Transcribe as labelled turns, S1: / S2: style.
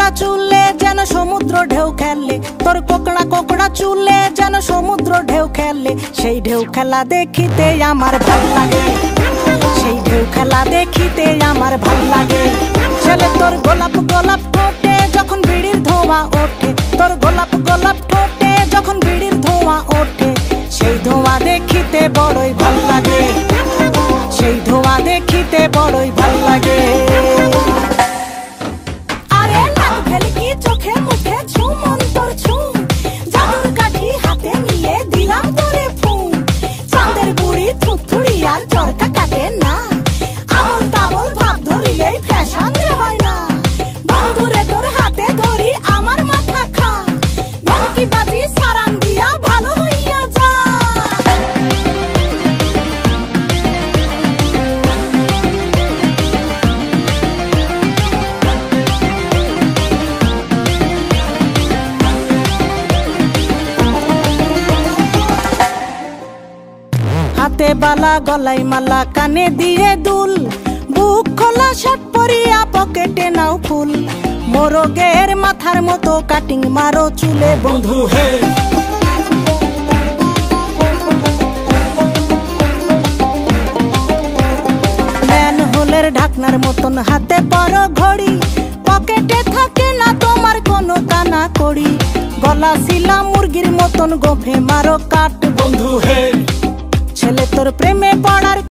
S1: কোকড়া চুলে যেন সমুদ্র ঢেউ খেলে, তোর কোকড়া কোকড়া চুলে যেন সমুদ্র ঢেউ খেলে। সেই ঢেউ খেলা দেখিতে আমার ভাল লাগে, সেই ঢেউ খেলা দেখিতে আমার ভাল লাগে। ছেলে তোর গোলাপ গোলাপ ঠোঁটে যখন বিড়ির ধোঁয়া ওঠে, তোর গোলাপ গোলাপ ঠোঁটে যখন বিড়ির ধোঁয়া ওঠে, সেই ধোঁয়া দেখিতে বড়ই ভাল লাগে, সেই ধোঁয়া দেখিতে বড়ই ভাল লাগে। আরে নাক ভেলকি চোখে মুখে ঝুম অন্তর ঝুম, জাদুর কাঠি হাতে নিয়ে দিলাম তোরে ফুম। চাঁদের বুড়ি থুথুড়ি আর চরকা কাটে না, আমল তামল ভাব ধরিলেই ফ্যাশন হয় না। বন্ধুরে তোর হাতে ধরি আমার মাথা খা, ভেলকি বাজি সারান দিয়া ভালো হইয়া যা। হাতে বালা গলায় মালা কানে দিয়ে দুল, বুক খোলা শার্ট পরিয়া পকেটে নাও ফুল। মোরগের মাথার মতো কাটিং মারো চুলে বন্ধু হে। ম্যানহোলের ঢাকনার মতন হাতে পরো ঘড়ি, পকেটে থাকে না তোমার কোনো কানা কড়ি। গলা শিলা মুরগির মতন গোফে মারো কাট বন্ধু হে। ছেলে তোর প্রেমে পড়ার